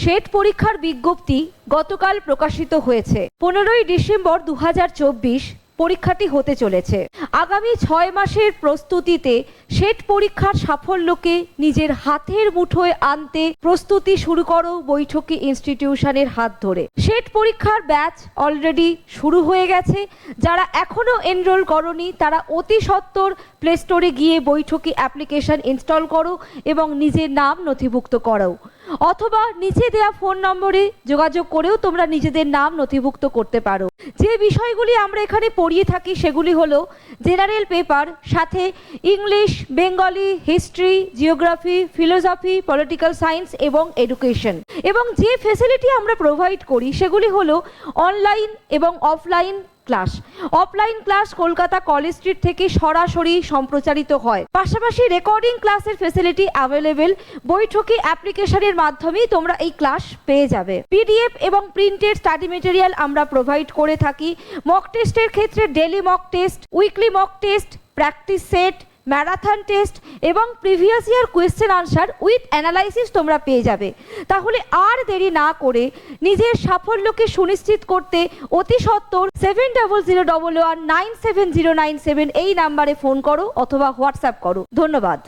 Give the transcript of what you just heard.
Set পরীক্ষার বিজ্ঞপ্তি গতকাল প্রকাশিত হয়েছে। 15ই ডিসেম্বর 2024 পরীক্ষাটি হতে চলেছে। আগামী 6 মাসের প্রস্তুতিতে সেট পরীক্ষার সাফল্যকে নিজের হাতের মুঠোয় আনতে প্রস্তুতি শুরু করো বৈঠকি ইনস্টিটিউশনের হাত ধরে। সেট পরীক্ষার ব্যাচ অলরেডি শুরু হয়ে গেছে। যারা এখনো এনরোল করনি তারা অতি সত্বর প্লে স্টোরে গিয়ে বৈঠকি অ্যাপ্লিকেশন ইনস্টল করো এবং নিজের নাম নথিভুক্ত করো, অথবা নিচে দেওয়া ফোন নম্বরে যোগাযোগ করেও তোমরা নিজেদের নাম নথিভুক্ত করতে পারো। যে বিষয়গুলি আমরা এখানে পড়িয়ে থাকি সেগুলি হলো জেনারেল পেপার, সাথে English, Bengali, history, geography, philosophy, political science এবং এডুকেশন। এবং যে ফেসিলিটি আমরা প্রোভাইড করি সেগুলি হলো অনলাইন এবং offline class. Offline class Kolkata college street থেকে সরাসরি সম্প্রচারিত হয়, পাশাপাশি রেকর্ডিং ক্লাসের ফেসিলিটি অ্যাভেলেবেল। বৈঠকি অ্যাপ্লিকেশনের মাধ্যমেই তোমরা এই ক্লাস পেয়ে যাবে। পিডিএফ এবং প্রিন্টেড স্টাডি মেটেরিয়াল আমরা প্রোভাইড করে থাকি। মক টেস্টের ক্ষেত্রে daily mock test, weekly mock test, practice set, marathon test এবং previous year question answer with analysis তোমরা পেয়ে যাবে। তাহলে আর দেরি না করে নিজের সাফল্যকে সুনিশ্চিত করতে অতি সত্বর 7001197097 এই নাম্বারে ফোন করো অথবা হোয়াটসঅ্যাপ করো। ধন্যবাদ।